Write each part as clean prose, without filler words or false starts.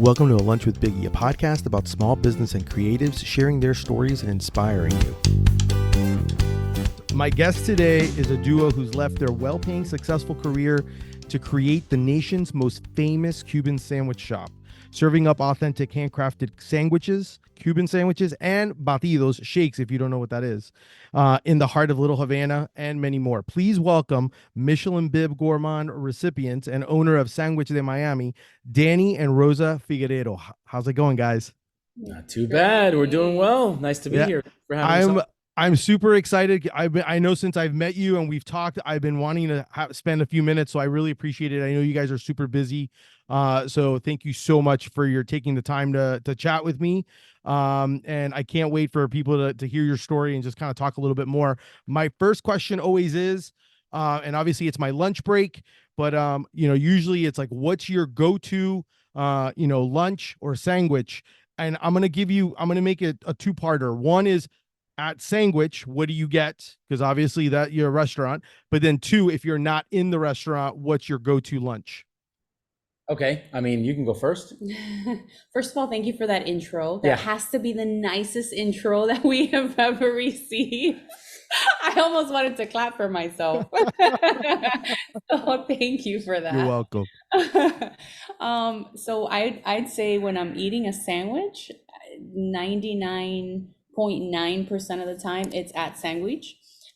Welcome to A Lunch with Biggie, a podcast about small business and creatives sharing their stories and inspiring you. My guest today is a duo who's left their well-paying, successful career to create the nation's most famous Cuban sandwich shop, serving up authentic handcrafted sandwiches, Cuban sandwiches, and batidos, shakes, if you don't know what that is, in the heart of Little Havana, and many more. Please welcome Michelin Bib Gourmand recipient and owner of Sanguich de Miami, Danny and Rosa Figueredo. How's it going, guys? Not too bad. We're doing well. Nice to be here. For having I'm super excited. I know since I've met you and we've talked, I've been wanting to spend a few minutes, so I really appreciate it. I know you guys are super busy, so thank you so much for your taking the time to chat with me. And I can't wait for people to hear your story and just kind of talk a little bit more. My first question always is, and obviously it's my lunch break, but usually it's like, what's your go-to, lunch or sandwich? And I'm gonna make it a two-parter. One is, at Sanguich, what do you get? Because obviously that you're a restaurant, but then two, if you're not in the restaurant, what's your go-to lunch? Okay, I mean, you can go first. First of all, thank you for that intro. That has to be the nicest intro that we have ever received. I almost wanted to clap for myself. So thank you for that. You're welcome. So I'd say when I'm eating a sandwich, 99.9% of the time it's at Sanguich.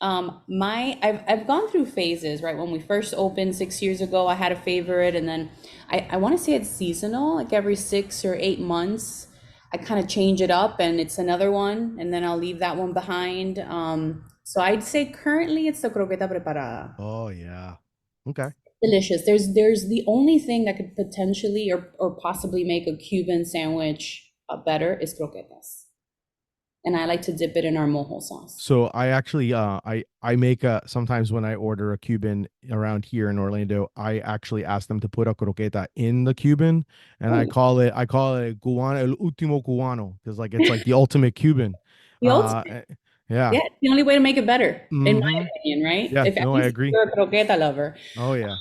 I've gone through phases, right? When we first opened 6 years ago, I had a favorite, and then I want to say it's seasonal, like every 6 or 8 months I kind of change it up and it's another one, and then I'll leave that one behind. So I'd say currently it's the croqueta preparada. Oh yeah. Okay. Delicious. There's the only thing that could potentially or possibly make a Cuban sandwich better is croquetas. And I like to dip it in our mojo sauce. So I actually, I make sometimes when I order a Cuban around here in Orlando, I actually ask them to put a croqueta in the Cuban, and I call it Cubano, el último cubano, because it's like the ultimate Cuban. The ultimate. Yeah. Yeah, it's the only way to make it better, in my opinion, right? Yeah, I agree. You're a croqueta lover. Oh yeah.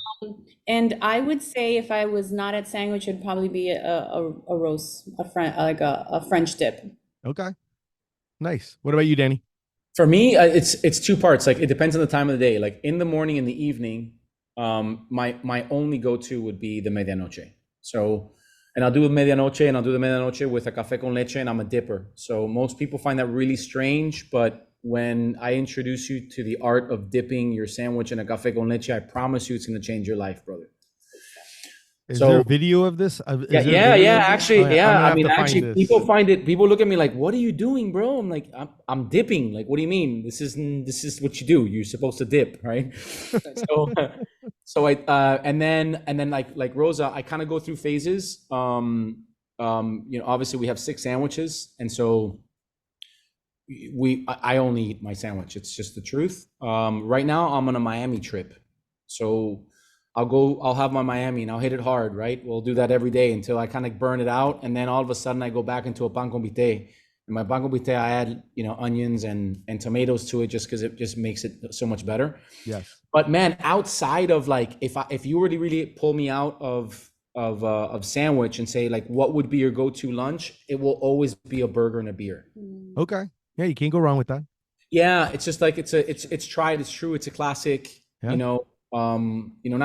And I would say if I was not at Sanguich, it'd probably be a roast, a French dip. Okay. Nice. What about you, Danny? For me, it's two parts. Like, it depends on the time of the day. Like, in the morning and the evening, my only go-to would be the medianoche. So, and I'll do the medianoche with a café con leche, and I'm a dipper. So most people find that really strange, but when I introduce you to the art of dipping your sandwich in a café con leche, I promise you it's going to change your life, brother. Is there a video of this? Actually, I mean, actually, people look at me like, what are you doing, bro? I'm like, I'm dipping. Like, what do you mean? This is what you do. You're supposed to dip, right? So I, and then like Rosa, I kind of go through phases. Obviously we have 6 sandwiches. And so I only eat my sandwich. It's just the truth. Right now I'm on a Miami trip. So I'll have my Miami and I'll hit it hard, right? We'll do that every day until I kind of burn it out. And then all of a sudden I go back into a pan con vite. And my pan con vite, I add, onions and tomatoes to it just because it just makes it so much better. Yes. But man, outside of like, if you were to really pull me out of sandwich and say like, what would be your go-to lunch? It will always be a burger and a beer. Okay. Yeah. You can't go wrong with that. Yeah. It's just like, it's tried. It's true. It's a classic, not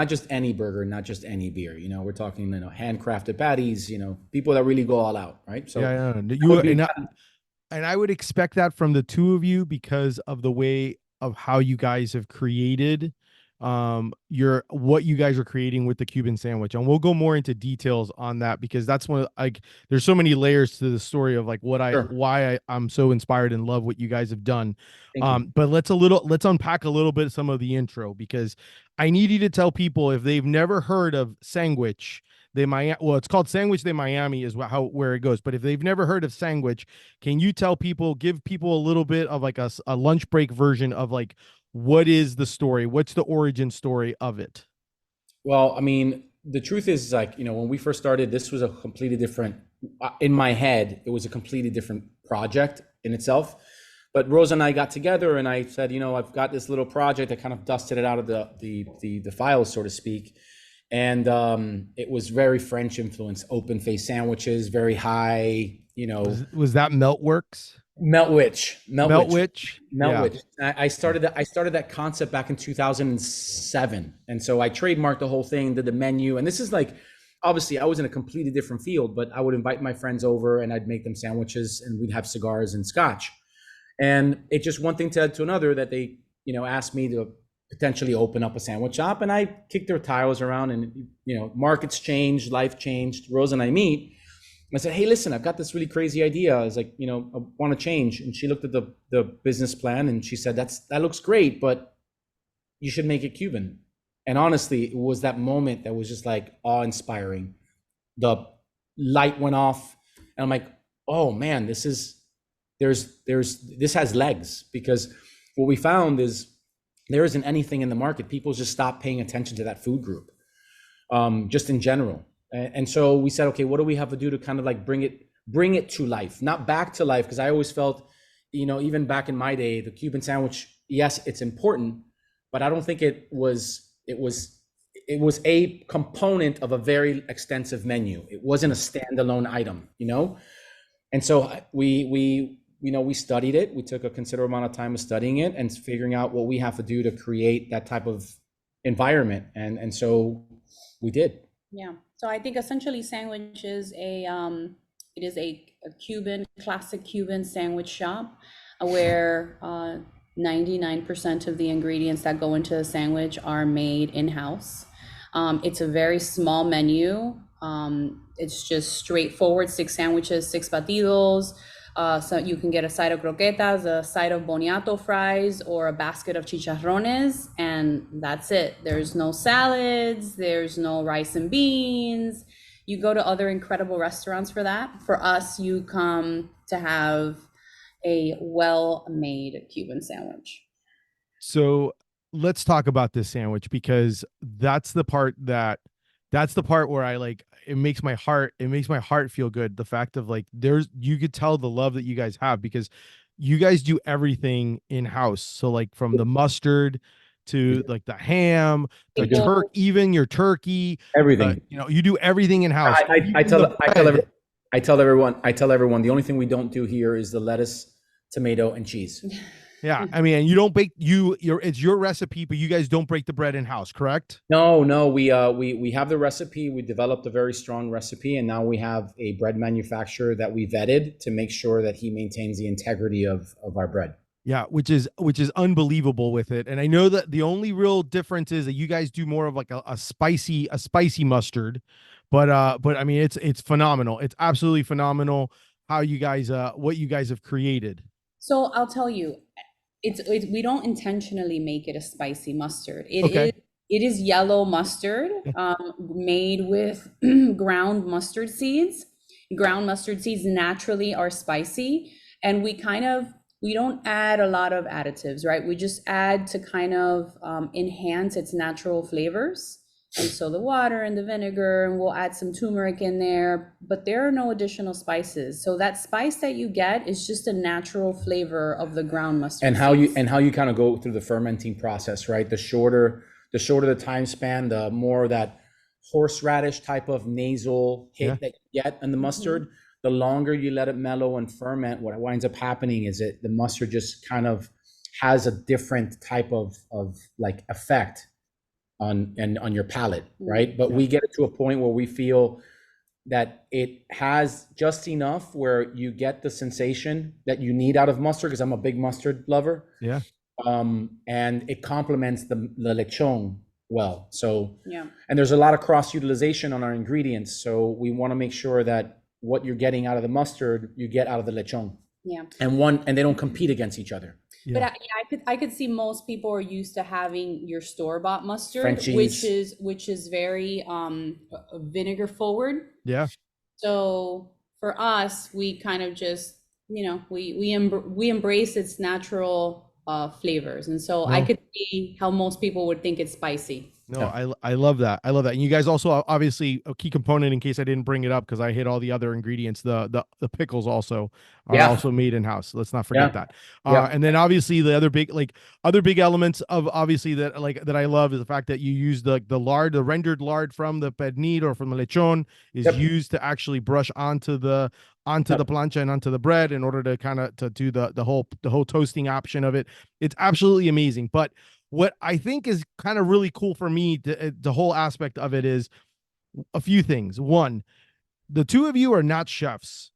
just any burger, not just any beer. We're talking, handcrafted patties. People that really go all out, right? So and I would expect that from the two of you because of the way of how you guys have created what you guys are creating with the Cuban sandwich, and we'll go more into details on that because that's one of, like, there's so many layers to the story of like why I'm so inspired and love what you guys have done. But let's unpack a little bit some of the intro, because I need you to tell people, if they've never heard of Sanguich de Miami, well, it's called Sanguich de Miami is where it goes, but if they've never heard of Sanguich, can you give people a little bit of like a lunch break version of like, what is the story? What's the origin story of it? Well, I mean, the truth is, like, when we first started, this was a completely different, in my head, it was a completely different project in itself. But Rosa and I got together and I said, I've got this little project. I kind of dusted it out of the files, so to speak. And it was very French influence, open face sandwiches, very high, you know, Was that Meltworks? Meltwich, Meltwich, Meltwich? Yeah. Meltwich. I started that concept back in 2007, and so I trademarked the whole thing, did the menu, and this is like, obviously I was in a completely different field, but I would invite my friends over and I'd make them sandwiches, and we'd have cigars and scotch, and it just one thing led to another that they, asked me to potentially open up a sandwich shop, and I kicked their tires around, and markets changed, life changed. Rosa and I meet. I said, hey, listen, I've got this really crazy idea. I was like, I want to change. And she looked at the business plan and she said, that looks great, but you should make it Cuban. And honestly, it was that moment that was just like awe-inspiring. The light went off and I'm like, oh man, this has legs, because what we found is there isn't anything in the market. People just stopped paying attention to that food group, just in general. And so we said, okay, what do we have to do to kind of like bring it to life, not back to life? Because I always felt, even back in my day, the Cuban sandwich, yes, it's important, but I don't think it was a component of a very extensive menu. It wasn't a standalone item, And so we studied it. We took a considerable amount of time of studying it and figuring out what we have to do to create that type of environment. And so we did. Yeah. So I think essentially Sandwich is it is a classic Cuban sandwich shop where 99% of the ingredients that go into a sandwich are made in-house. It's a very small menu. It's just straightforward, 6 sandwiches, 6 batidos. So you can get a side of croquetas, a side of boniato fries, or a basket of chicharrones, and that's it. There's no salads, there's no rice and beans. You go to other incredible restaurants for that. For us, you come to have a well-made Cuban sandwich. So let's talk about this sandwich, because that's the part where I like, it makes my heart feel good. The fact of like, you could tell the love that you guys have, because you guys do everything in house. So like from the mustard to like the ham, the turkey, even your turkey, everything, you do everything in house. I tell everyone the only thing we don't do here is the lettuce, tomato, and cheese. Yeah, I mean, you don't bake it's your recipe, but you guys don't break the bread in house, correct? No, we have the recipe. We developed a very strong recipe, and now we have a bread manufacturer that we vetted to make sure that he maintains the integrity of our bread. Yeah, which is unbelievable with it. And I know that the only real difference is that you guys do more of like a spicy mustard, but I mean, it's phenomenal. It's absolutely phenomenal how you guys what you guys have created. So I'll tell you, we don't intentionally make it a spicy mustard. It is yellow mustard, made with ground mustard seeds. Ground mustard seeds naturally are spicy, and we don't add a lot of additives, right? We just add to kind of enhance its natural flavors. And so the water and the vinegar, and we'll add some turmeric in there, but there are no additional spices. So that spice that you get is just a natural flavor of the ground mustard. And how you kind of go through the fermenting process, right? The shorter the time span, the more that horseradish type of nasal hit that you get in the mustard, the longer you let it mellow and ferment, what winds up happening is the mustard just kind of has a different type of like effect on your palate, right? But we get it to a point where we feel that it has just enough where you get the sensation that you need out of mustard, because I'm a big mustard lover. Yeah. And it complements the lechon well. So and there's a lot of cross utilization on our ingredients. So we want to make sure that what you're getting out of the mustard, you get out of the lechon. Yeah. And they don't compete against each other. Yeah. But I could see most people are used to having your store-bought mustard, Frenchies, which is very vinegar forward. Yeah. So for us, we kind of just we embrace its natural flavors. And so I No. could see how most people would think it's spicy. No, Yeah. I love that. I love that. And you guys also obviously a key component in case I didn't bring it up because I hit all the other ingredients. The pickles also are Yeah. also made in house. Let's not forget Yeah. that. Yeah. And then obviously the other big elements of obviously that I love is the fact that you use the lard, the rendered lard from the pernil or from the lechon is Yep. used to actually brush onto the Yep. plancha and onto the bread in order to kind of to do the whole toasting option of it. It's absolutely amazing. But what I think is kind of really cool for me, the whole aspect of it is a few things. One, the two of you are not chefs.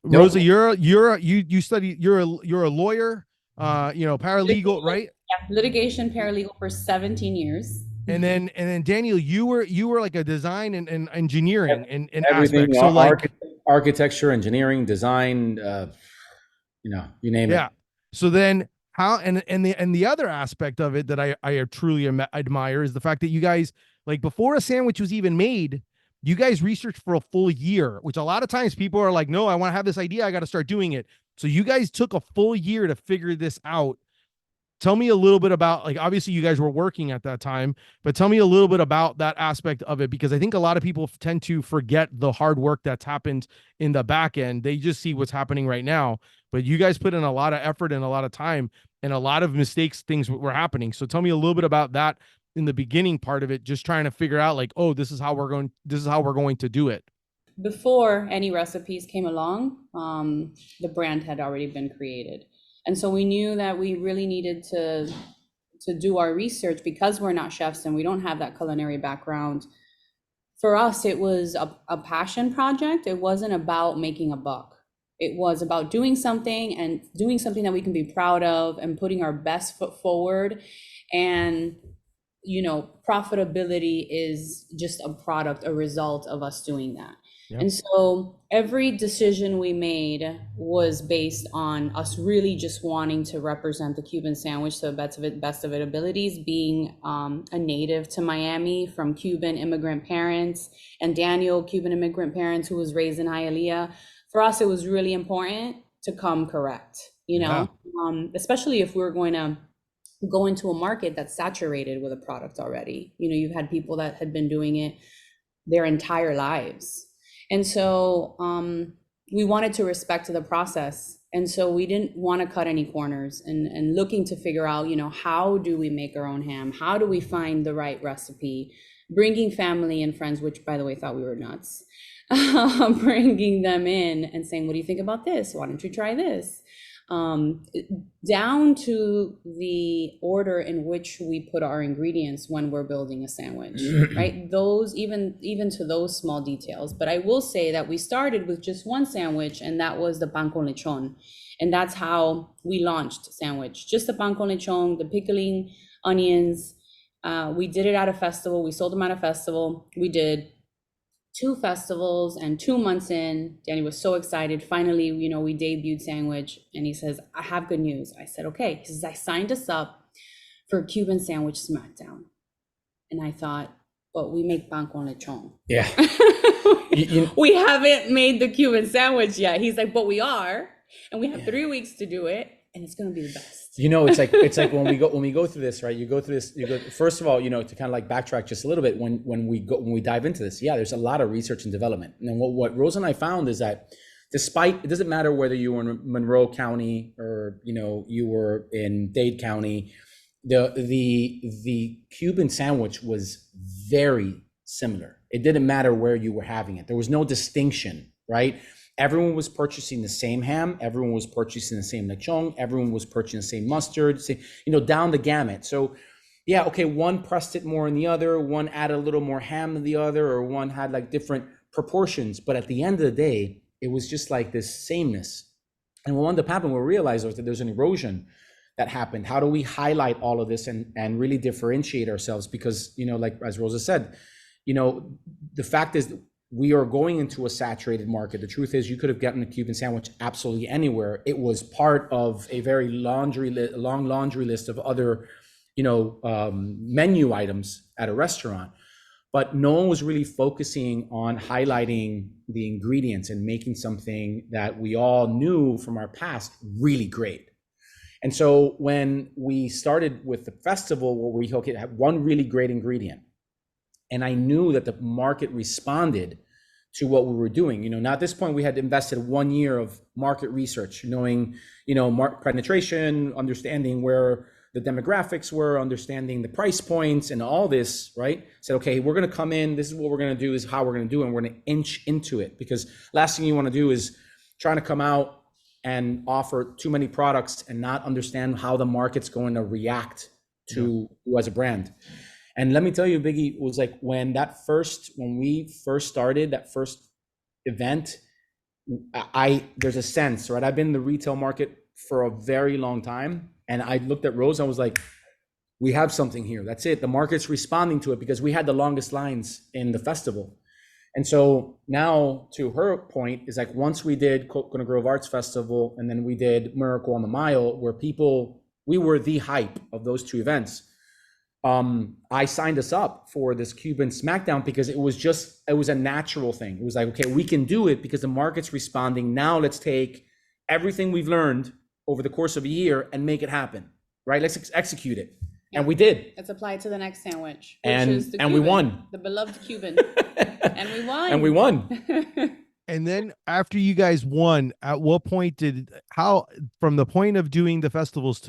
Rosa, Nope. you study, you're a lawyer, paralegal, Litigation, right? yeah, litigation paralegal for 17 years. And then Daniel, you were like a design and engineering and Everything, aspect. So like, architecture, engineering, design, you name it. yeah. So then how and the other aspect of it that I truly admire is the fact that you guys, like, before a sandwich was even made, you guys researched for a full year, which a lot of times people are like, no, I want to have this idea, I got to start doing it. So you guys took a full year to figure this out. Tell me a little bit about, like, obviously you guys were working at that time, but tell me a little bit about that aspect of it, because I think a lot of people tend to forget the hard work that's happened in the back end. They just see what's happening right now, but you guys put in a lot of effort and a lot of time and a lot of mistakes, things were happening. So tell me a little bit about that in the beginning part of it, just trying to figure out like, oh, this is how we're going to do it. Before any recipes came along, the brand had already been created. And so we knew that we really needed to do our research because we're not chefs and we don't have that culinary background. For us, it was a passion project. It wasn't about making a buck. It was about doing something and doing something that we can be proud of and putting our best foot forward. And, profitability is just a product, a result of us doing that. Yep. And so every decision we made was based on us really just wanting to represent the Cuban sandwich to the best of its abilities, being a native to Miami from Cuban immigrant parents, and Daniel, Cuban immigrant parents, who was raised in Hialeah. For us, it was really important to come correct, Yeah. Especially if we're going to go into a market that's saturated with a product already. You've had people that had been doing it their entire lives. And so we wanted to respect the process. And so we didn't want to cut any corners and looking to figure out, how do we make our own ham? How do we find the right recipe? Bringing family and friends, which, by the way, thought we were nuts, bringing them in and saying, what do you think about this? Why don't you try this? Down to the order in which we put our ingredients when we're building a sandwich, right? Those, even to those small details. But I will say that we started with just one sandwich, and that was the pan con lechon. And that's how we launched sandwich. Just the pan con lechon, the pickling onions. We did it at a festival. We sold them at a festival. We did 2 festivals, and 2 months in, Danny was so excited. Finally, we debuted sandwich, and he says, I have good news. I said, okay. He says, I signed us up for Cuban Sandwich Smackdown. And I thought, but we make pan con lechon. Yeah. We haven't made the Cuban sandwich yet. He's like, but we are, and we have 3 weeks to do it, and it's going to be the best. It's like when we go through this, right? You go first of all, to kind of like backtrack just a little bit when we dive into this. Yeah, there's a lot of research and development. And what Rosa and I found is that despite, it doesn't matter whether you were in Monroe County or you were in Dade County, the Cuban sandwich was very similar. It didn't matter where you were having it. There was no distinction, right? Everyone was purchasing the same ham. Everyone was purchasing the same lechon. Everyone was purchasing the same mustard, down the gamut. So yeah, okay, one pressed it more than the other. One added a little more ham than the other, or one had like different proportions. But at the end of the day, it was just like this sameness. And what ended up happening, we realized was that there's an erosion that happened. How do we highlight all of this and really differentiate ourselves? Because, like as Rosa said, the fact is, we are going into a saturated market. The truth is, you could have gotten a Cuban sandwich absolutely anywhere. It was part of a very long laundry list of other, menu items at a restaurant. But no one was really focusing on highlighting the ingredients and making something that we all knew from our past really great. And so when we started with the festival, where we had one really great ingredient, and I knew that the market responded to what we were doing. Now at this point we had invested 1 year of market research, knowing, market penetration, understanding where the demographics were, understanding the price points and all this, right? Said, okay, we're going to come in. This is what we're going to do, is how we're going to do it. And we're going to inch into it, because last thing you want to do is trying to come out and offer too many products and not understand how the market's going to react to you as a brand. And let me tell you, Biggie, it was like when we first started that first event, there's a sense, right? I've been in the retail market for a very long time. And I looked at Rosa, I was like, we have something here. That's it. The market's responding to it, because we had the longest lines in the festival. And so now, to her point, is like, once we did Coconut Grove Arts Festival, and then we did Miracle on the Mile, where we were the hype of those two events. I signed us up for this Cuban Smackdown because it was a natural thing. It was like, okay, we can do it because the market's responding. Now let's take everything we've learned over the course of a year and make it happen, right? Let's execute it. And we did. Let's apply it to the next sandwich. And we won. The beloved Cuban. And we won. And we won. And then after you guys won, at what point from the point of doing the festivals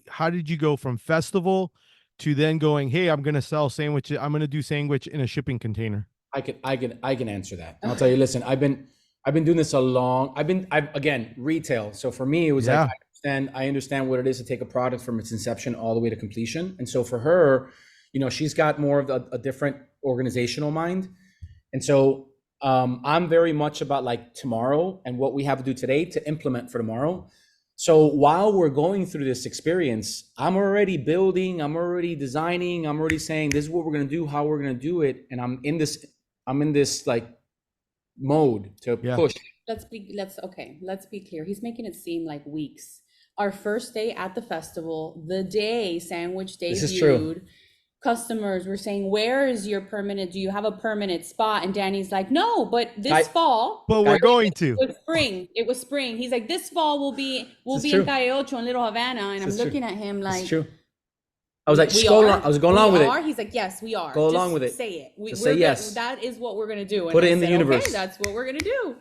how did you go from festival to then going, hey, I'm going to sell sandwiches. I'm going to do Sanguich in a shipping container? I can answer that. I'll tell you, listen, I've been doing this again, retail. So for me, it was like, I understand what it is to take a product from its inception all the way to completion. And so for her, she's got more of a different organizational mind. And so I'm very much about like tomorrow and what we have to do today to implement for tomorrow. So while we're going through this experience, I'm already building, I'm already designing, I'm already saying, this is what we're going to do, how we're going to do it. And I'm in this like mode to push. Let's be clear. He's making it seem like weeks. Our first day at the festival, the day Sandwich debuted, this is true. Customers were saying, where is your do you have a permanent spot? And Danny's like, no, but this fall. But we're going to. It was spring. He's like, this fall we'll be in Calle Ocho in Little Havana. And I'm looking at him like, it's true. I was like, I was going along with it. He's like, yes, we are. Go along with it. Say it. Say yes. That is what we're going to do. And put it in the universe. Okay, that's what we're going to do.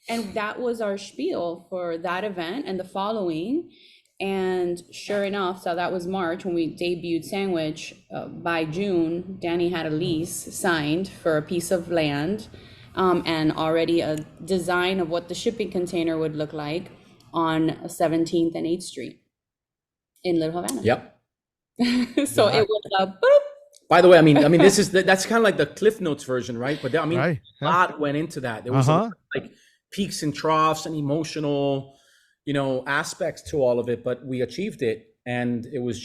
And that was our spiel for that event and the following. And sure enough, so that was March when we debuted Sandwich. By June, Danny had a lease signed for a piece of land and already a design of what the shipping container would look like on 17th and 8th Street in Little Havana. Yep. So it was a boop. By the way, I mean, that's kind of like the Cliff Notes version, right? But a lot went into that. There was like peaks and troughs and emotional, aspects to all of it, but we achieved it, and it was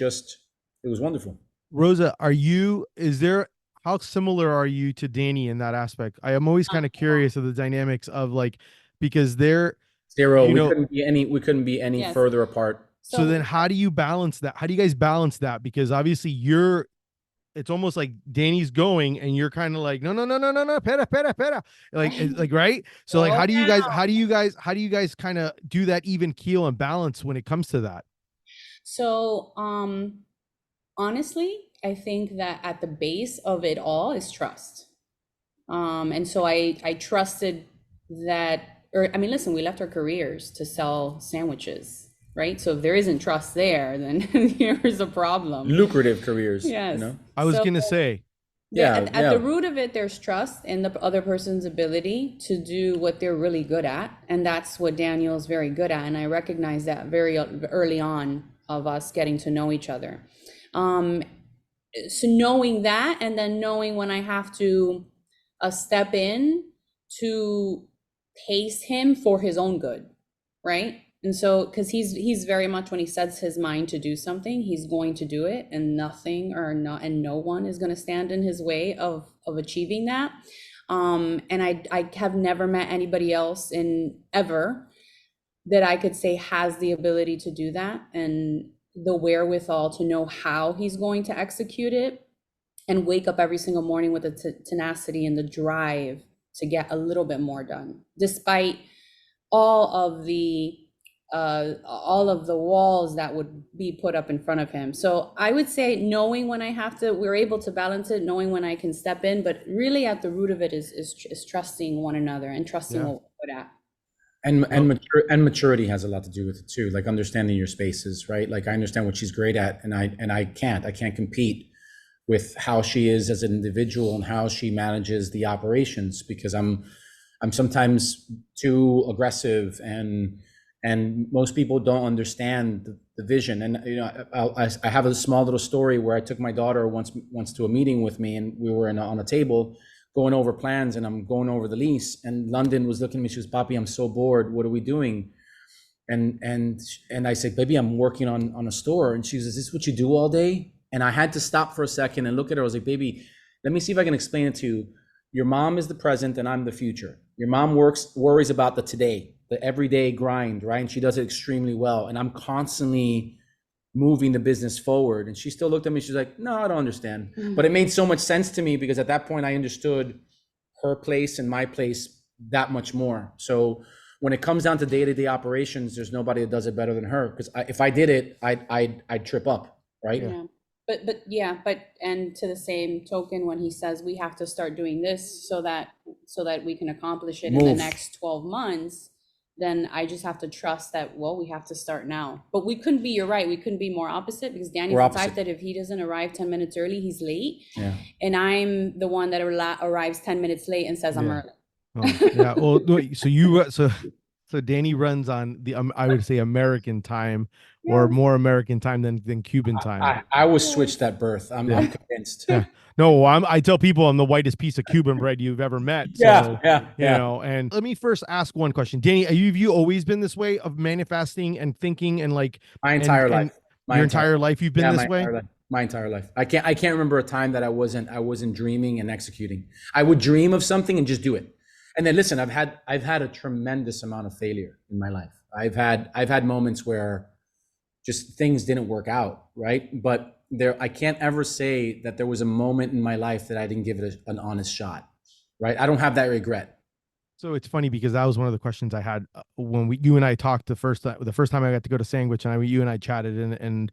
wonderful. Rosa, how similar are you to Danny in that aspect? I am always kind of curious of the dynamics of like, because they're zero. We couldn't be any further apart. So then how do you balance that? How do you guys balance that? Because obviously it's almost like Danny's going and you're kind of like, no, pera. Like, right. So like, how do you guys kind of do that even keel and balance when it comes to that? So, honestly, I think that at the base of it all is trust. And so I trusted that, listen, we left our careers to sell sandwiches. Right. So if there isn't trust there, then here's a problem. Lucrative careers. Yes. I was going to say. At the root of it, there's trust in the other person's ability to do what they're really good at. And that's what Daniel's very good at. And I recognize that very early on of us getting to know each other. So knowing that, and then knowing when I have to step in to pace him for his own good. Right. And so, because he's very much, when he sets his mind to do something, he's going to do it, and no one is going to stand in his way of achieving that. And I have never met anybody else ever that I could say has the ability to do that and the wherewithal to know how he's going to execute it, and wake up every single morning with the tenacity and the drive to get a little bit more done, despite all of the all of the walls that would be put up in front of him. So I would say knowing when I have to, we're able to balance it, knowing when I can step in, but really at the root of it is trusting one another and trusting Yeah. what we're good at. And maturity has a lot to do with it too, like understanding your spaces, right? Like I understand what she's great at, and I can't compete with how she is as an individual and how she manages the operations, because I'm sometimes too aggressive, and most people don't understand the vision. And you know, I have a small little story where I took my daughter once to a meeting with me, and we were on a table going over plans, and I'm going over the lease, and London was looking at me. She was, "Papi, I'm so bored. What are we doing?" And I said, "Baby, I'm working on a store." And she was, "Is this what you do all day?" And I had to stop for a second and look at her. I was like, "Baby, let me see if I can explain it to you. Your mom is the present and I'm the future. Your mom worries about the today, the everyday grind, right? And she does it extremely well. And I'm constantly moving the business forward." And she still looked at me. She's like, "No, I don't understand." But it made so much sense to me, because at that point I understood her place and my place that much more. So when it comes down to day-to-day operations, there's nobody that does it better than her. Because if I did it, I'd trip up, right? Yeah. But and to the same token, when he says we have to start doing this so that we can accomplish it in the next 12 months, then I just have to trust that, well, we have to start now. But we couldn't be, you're right, we couldn't be more opposite, because Daniel's the type that if he doesn't arrive 10 minutes early, he's late. Yeah. And I'm the one that arrives 10 minutes late and says I'm early. Oh, yeah. Well, so Danny runs on the I would say American time, or more American time than Cuban time. I was switched at birth. I'm convinced. Yeah. No, I tell people I'm the whitest piece of Cuban bread you've ever met. So, you know, and let me first ask one question. Danny, have you always been this way of manifesting and thinking and like my entire life? Your entire life you've been this way? My entire life. I can't remember a time that I wasn't dreaming and executing. I would dream of something and just do it. And then listen, I've had a tremendous amount of failure in my life. I've had moments where just things didn't work out, right? But I can't ever say that there was a moment in my life that I didn't give it an honest shot, right? I don't have that regret. So it's funny, because that was one of the questions I had when you and I talked the first time I got to go to Sanguich, and you and I chatted, and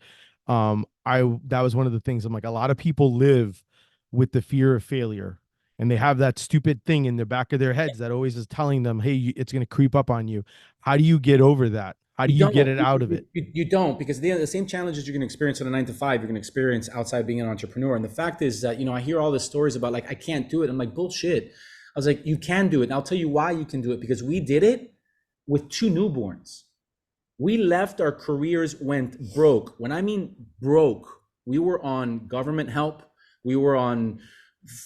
that was one of the things. I'm like, a lot of people live with the fear of failure, and they have that stupid thing in the back of their heads that always is telling them, "Hey, it's going to creep up on you." How do you get over that? How do you get it out of it? You don't, because the same challenges you're going to experience in a 9 to 5, you're going to experience outside being an entrepreneur. And the fact is that, you know, I hear all the stories about like, I can't do it. I'm like, bullshit. I was like, you can do it. And I'll tell you why you can do it, because we did it with 2 newborns. We left our careers, went broke. When I mean broke, we were on government help.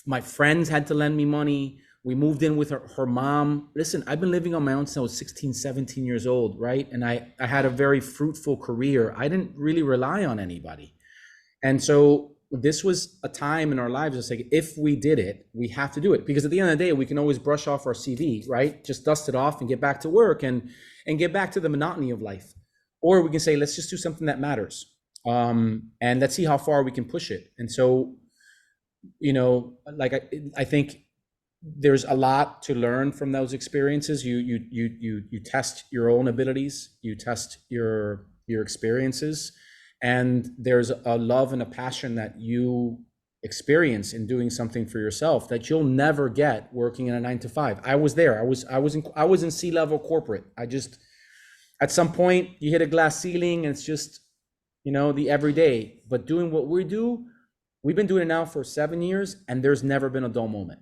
My friends had to lend me money. We moved in with her mom. Listen, I've been living on my own since I was 16, 17 years old, right? And I had a very fruitful career. I didn't really rely on anybody. And so this was a time in our lives, it's like, if we did it, we have to do it. Because at the end of the day, we can always brush off our CV, right? Just dust it off and get back to work and get back to the monotony of life. Or we can say, let's just do something that matters. And let's see how far we can push it. And so, you know, like I think there's a lot to learn from those experiences. You test your own abilities, you test your experiences, and there's a love and a passion that you experience in doing something for yourself that you'll never get working in a 9 to 5. I was there. I was in C-level corporate. I just, at some point you hit a glass ceiling, and it's just, you know, the everyday. But doing what we do, we've been doing it now for 7 years, and there's never been a dull moment.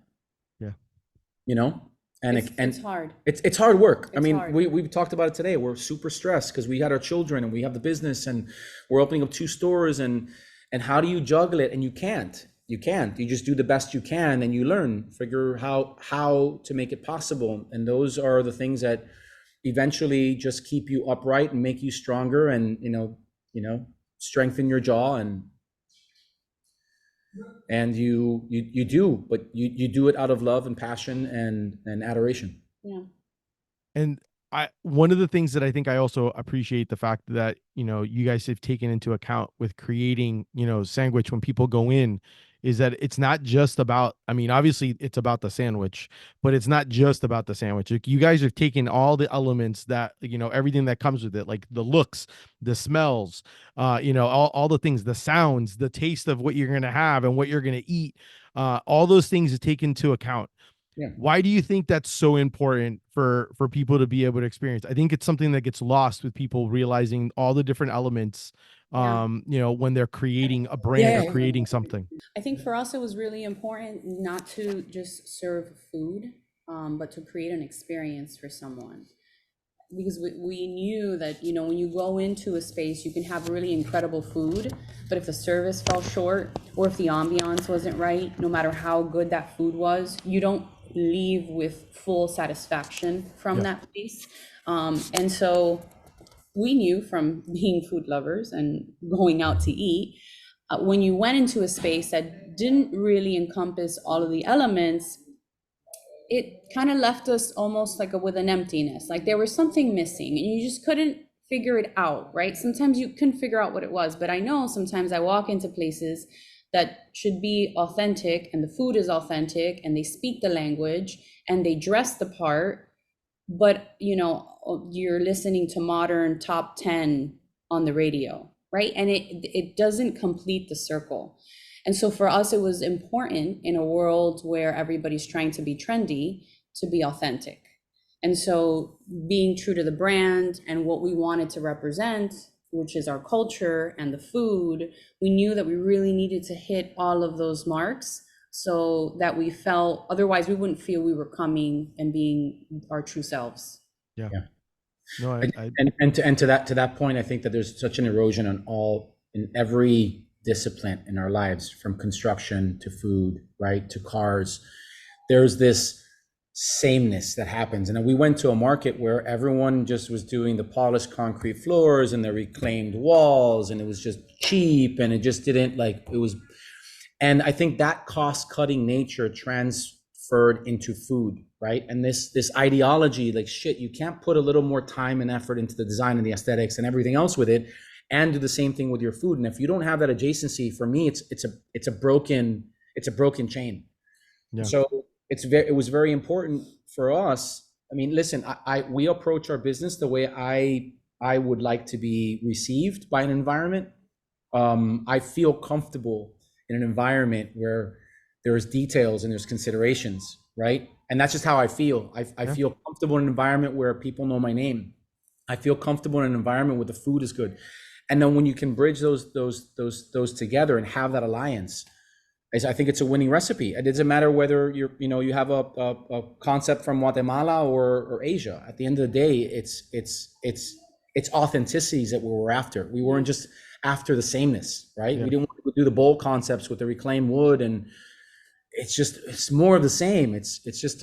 You know, and it's hard. It's hard work. I mean, we talked about it today. We're super stressed because we had our children and we have the business and we're opening up 2 stores, and how do you juggle it? And you can't. You just do the best you can, and you learn, figure how to make it possible. And those are the things that eventually just keep you upright and make you stronger, and you know, strengthen your jaw, and you do, but you do it out of love and passion and adoration. Yeah. And one of the things that I think I also appreciate the fact that, you know, you guys have taken into account with creating, you know, Sanguich when people go in, is that it's not just about, I mean, obviously it's about the sandwich, but it's not just about the sandwich. Like, you guys are taking all the elements that, everything that comes with it, like the looks, the smells, all the things, the sounds, the taste of what you're going to have and what you're going to eat. All those things to take into account. Yeah. Why do you think that's so important for people to be able to experience? I think it's something that gets lost with people realizing all the different elements, Yeah. when they're creating a brand or Yeah. creating something. I think for us, it was really important not to just serve food, but to create an experience for someone. Because we knew that, when you go into a space, you can have really incredible food, but if the service fell short or if the ambiance wasn't right, no matter how good that food was, you don't leave with full satisfaction from that place. And so we knew from being food lovers and going out to eat, when you went into a space that didn't really encompass all of the elements, it kind of left us almost like with an emptiness, like there was something missing and you just couldn't figure it out, right? Sometimes you couldn't figure out what it was, but I know sometimes I walk into places that should be authentic and the food is authentic and they speak the language and they dress the part, but you're listening to modern top 10 on the radio, right? And it doesn't complete the circle. And so for us, it was important in a world where everybody's trying to be trendy, to be authentic. And so being true to the brand and what we wanted to represent, which is our culture and the food, we knew that we really needed to hit all of those marks so that we felt, otherwise we wouldn't feel we were coming and being our true selves. Yeah. Yeah. No, And to that point, I think that there's such an erosion in every discipline in our lives, from construction to food, right, to cars. There's this sameness that happens. And we went to a market where everyone just was doing the polished concrete floors and the reclaimed walls, and it was just cheap, and it just didn't and I think that cost-cutting nature transferred into food, right? And this ideology, like, shit, you can't put a little more time and effort into the design and the aesthetics and everything else with it, and do the same thing with your food. And if you don't have that adjacency, for me, it's a broken chain. Yeah. So it was very important for us. I mean, listen, we approach our business the way I would like to be received by an environment. I feel comfortable in an environment where there's details and there's considerations, right? And that's just how I feel. I feel comfortable in an environment where people know my name. I feel comfortable in an environment where the food is good. And then when you can bridge those together and have that alliance, I think it's a winning recipe. It doesn't matter whether you have a concept from Guatemala or Asia. At the end of the day, it's authenticities that we were after. We weren't just after the sameness, right? Yeah. We didn't want to do the bowl concepts with the reclaimed wood, and it's more of the same. It's just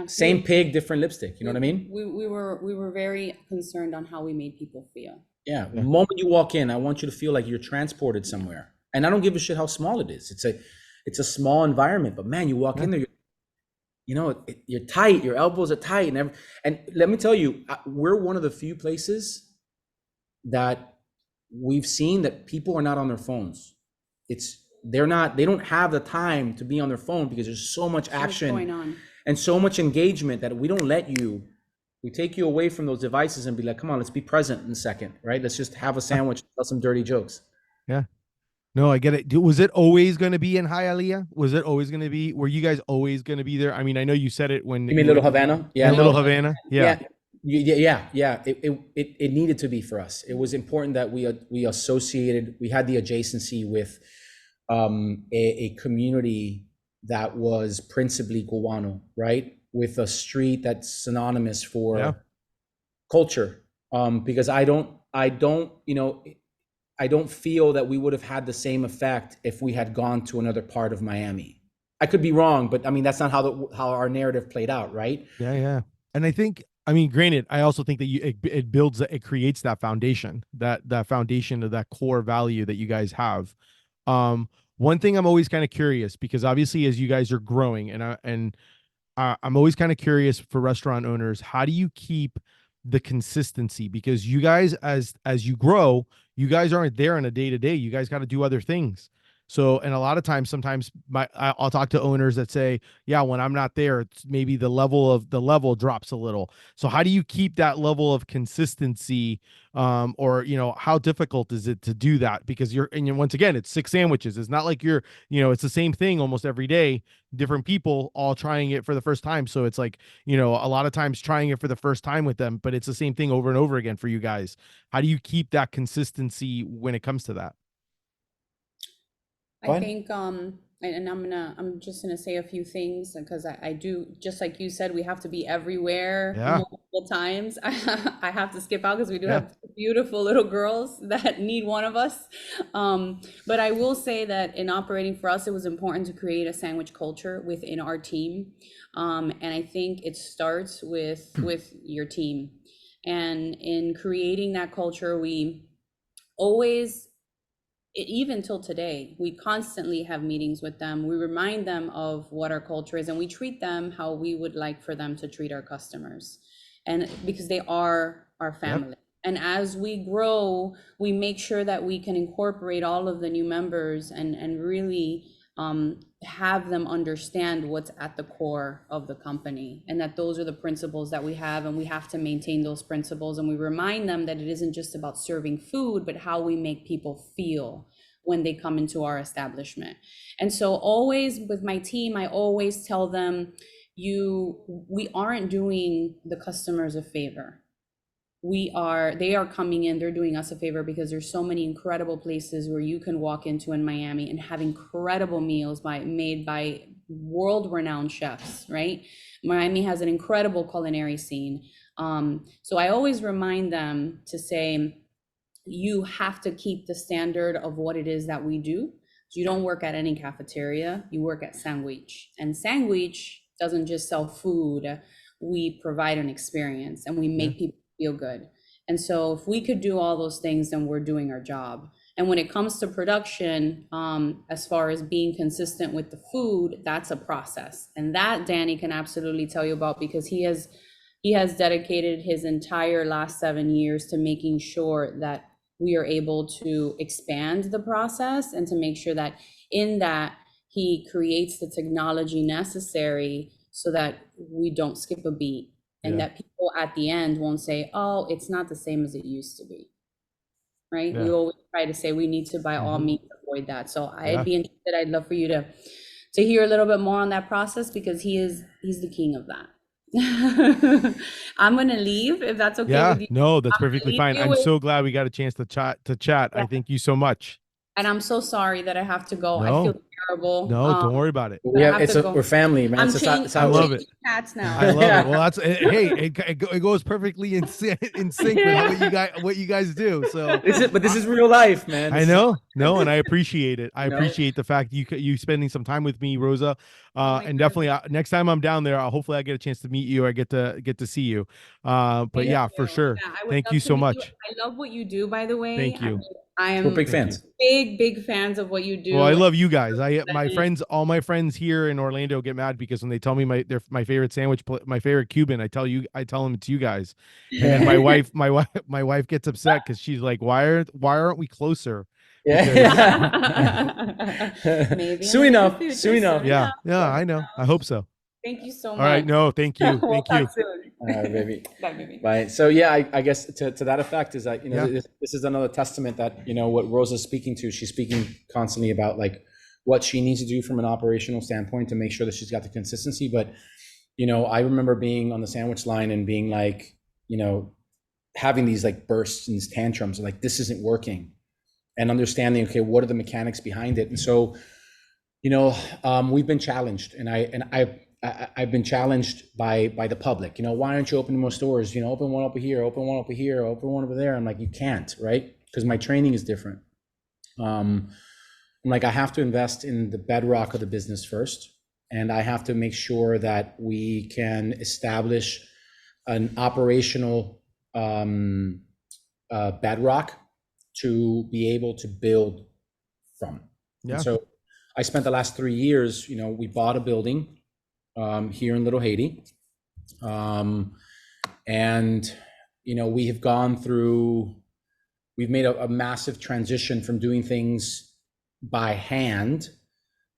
same pig, different lipstick. You know what I mean? We were very concerned on how we made people feel. Yeah. The moment you walk in, I want you to feel like you're transported somewhere. And I don't give a shit how small it is. It's a small environment, but man, you walk in there, you're tight, your elbows are tight, and let me tell you, we're one of the few places that we've seen that people are not on their phones. They don't have the time to be on their phone because there's so much action going on and so much engagement that we take you away from those devices and be like, come on, let's be present in a second, right? Let's just have a sandwich, tell some dirty jokes. Yeah. No, I get it. Was it always going to be in Hialeah? Were you guys always going to be there? I mean, I know you said it when You mean Little Havana? Yeah. Little Havana. Yeah. Yeah. It needed to be for us. It was important that we had the adjacency with a community that was principally Cubano, right? With a street that's synonymous for culture. Because I don't feel that we would have had the same effect if we had gone to another part of Miami. I could be wrong, but I mean, that's not how our narrative played out, right? Yeah. And I think, granted, I also think that it creates that foundation, that foundation of that core value that you guys have. One thing I'm always kind of curious, because obviously as you guys are growing, and I'm always kind of curious for restaurant owners, how do you keep the consistency? Because you guys, as you grow, you guys aren't there on a day-to-day. You guys got to do other things. So, and a lot of times, sometimes I'll talk to owners that say, yeah, when I'm not there, it's maybe the level drops a little. So how do you keep that level of consistency? Or, how difficult is it to do that? Because once again, it's 6 sandwiches. It's not like it's the same thing almost every day, different people all trying it for the first time. So it's like, a lot of times trying it for the first time with them, but it's the same thing over and over again for you guys. How do you keep that consistency when it comes to that? I think and I'm just gonna say a few things because I do, just like you said, we have to be everywhere Yeah. multiple times. I have to skip out because we do Yeah. have beautiful little girls that need one of us. But I will say that in operating for us, it was important to create a sandwich culture within our team. And I think it starts with your team. And in creating that culture, we always, even till today, we constantly have meetings with them. We remind them of what our culture is, and we treat them how we would like for them to treat our customers. And because they are our Yep. family. And as we grow, we make sure that we can incorporate all of the new members and really have them understand what's at the core of the company, and that those are the principles that we have, and we have to maintain those principles. And we remind them that it isn't just about serving food, but how we make people feel when they come into our establishment. And so always with my team, I always tell them, we aren't doing the customers a favor. They are coming in, they're doing us a favor, because there's so many incredible places where you can walk into in Miami and have incredible meals made by world-renowned chefs, right? Miami has an incredible culinary scene. So I always remind them to say, you have to keep the standard of what it is that we do. So you don't work at any cafeteria, you work at Sanguich. And Sanguich doesn't just sell food, we provide an experience and we Yeah. make people feel good. And so if we could do all those things, then we're doing our job. And when it comes to production, as far as being consistent with the food, that's a process. And that Danny can absolutely tell you about, because he has dedicated his entire last 7 years to making sure that we are able to expand the process, and to make sure that in that he creates the technology necessary so that we don't skip a beat, and Yeah. that people at the end won't say, oh, it's not the same as it used to be, right? We Yeah. always try to say we need to by all Mhm. means avoid that. So I'd Yeah. be interested, I'd love for you to hear a little bit more on that process, because he's the king of that. I'm gonna leave if that's okay Yeah. with you. No, that's I'm gonna perfectly leave fine. you I'm with, so glad we got a chance to chat. I yeah, thank you so much. and I'm so sorry that I have to go. I feel No, terrible. no, don't worry about it. But We I have have to go. we're family, man. I'm It's I how it love works. it. changing hats now. I love it. Yeah. Well, it goes perfectly in sync with what you guys do. So This is real life, man. I This is know, no, and I appreciate it. I you know. appreciate the fact you spending some time with me, Rosa. Oh my And goodness. definitely next time I'm down there, hopefully I get a chance to meet you. Or get to see you. But Thank yeah, you. for sure. Yeah, I would Thank you love to so meet you. much. I love what you do, by the way. Thank you. I We're big am Thank you. fans. big fans of what you Well, I do. love you guys. And All my friends here in Orlando get mad because when they tell me my favorite my favorite Cuban, I tell them it's you guys, and then my wife gets upset because she's like, why aren't we closer? Because Yeah. maybe in Soon the near enough. future, Soon enough. soon yeah, enough, yeah, soon I know. I enough. hope so. Thank you so All right, much. no, thank you, We'll thank you. talk soon. Baby. Bye, baby. Right. So yeah, I guess to that effect is that Yeah, this is another testament that what Rosa's speaking to. She's speaking constantly about like what she needs to do from an operational standpoint to make sure that she's got the consistency. But I remember being on the sandwich line and being like, having these like bursts and these tantrums, like this isn't working, and understanding, okay, what are the mechanics behind it? And so, we've been challenged, and I've been challenged by the public. Why aren't you opening more stores? Open one over here, open one over here, open one over there. I'm like, you can't, right? Because my training is different. I'm like, I have to invest in the bedrock of the business first, and I have to make sure that we can establish an operational bedrock to be able to build from. And yeah, so I spent the last 3 years, we bought a building here in Little Haiti. And, we have gone through, we've made a massive transition from doing things by hand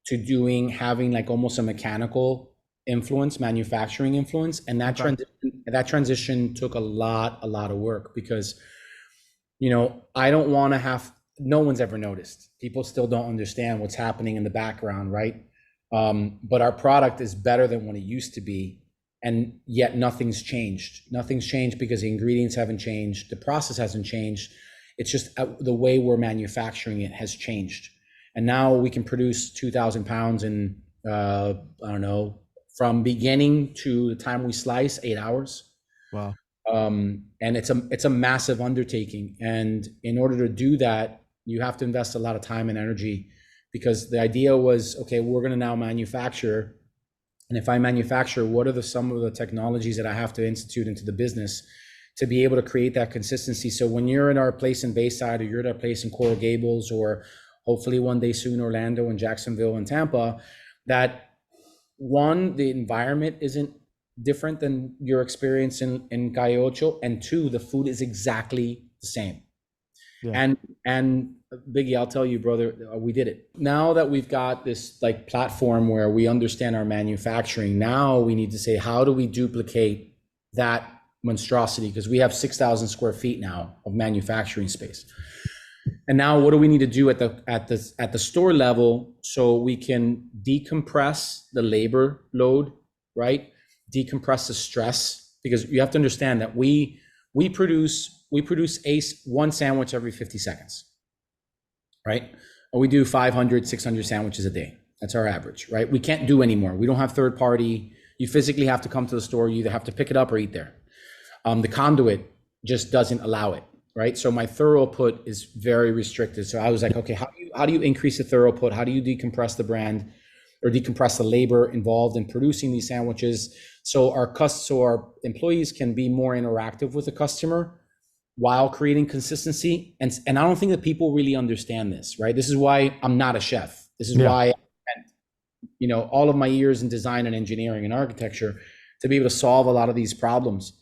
to having like almost a mechanical influence, manufacturing influence. And Okay. that transition took a lot of work because, I don't want to no one's ever noticed. People still don't understand what's happening in the background, right? But our product is better than what it used to be. And yet nothing's changed. Nothing's changed because the ingredients haven't changed. The process hasn't changed. It's just the way we're manufacturing it has changed. And now we can produce 2,000 pounds in, I don't know, from beginning to the time we slice, 8 hours. Wow. And it's a massive undertaking. And in order to do that, you have to invest a lot of time and energy, because the idea was, okay, we're going to now manufacture. And if I manufacture, what are some of the technologies that I have to institute into the business to be able to create that consistency? So when you're in our place in Bayside, or you're at our place in Coral Gables, or hopefully one day soon Orlando and Jacksonville and Tampa, that one, the environment isn't different than your experience in Calle Ocho, and two, the food is exactly the same. Yeah. And Biggie, I'll tell you, brother, we did it. Now that we've got this like platform where we understand our manufacturing, now we need to say, how do we duplicate that monstrosity? Because we have 6,000 square feet now of manufacturing space. And now what do we need to do at the store level so we can decompress the labor load, right? Decompress the stress, because you have to understand that we produce one sandwich every 50 seconds, right? And we do 500, 600 sandwiches a day. That's our average, right? We can't do anymore. We don't have third party. You physically have to come to the store. You either have to pick it up or eat there. The conduit just doesn't allow it, right? So my throughput is very restricted. So I was like, okay, how do you increase the throughput? How do you decompress the brand, or decompress the labor involved in producing these sandwiches, so our employees can be more interactive with the customer while creating consistency? And I don't think that people really understand this, right? This is why I'm not a chef. This is why I spent, all of my years in design and engineering and architecture to be able to solve a lot of these problems.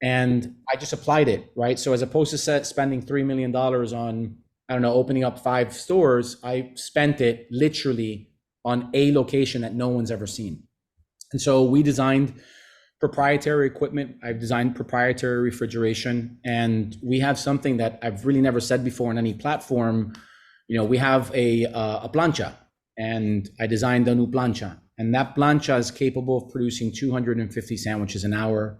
And I just applied it, right? So as opposed to spending $3 million on, I don't know, opening up 5 stores, I spent it literally on a location that no one's ever seen. And so we designed proprietary equipment. I've designed proprietary refrigeration, and we have something that I've really never said before on any platform. We have a plancha, and I designed a new plancha, and that plancha is capable of producing 250 sandwiches an hour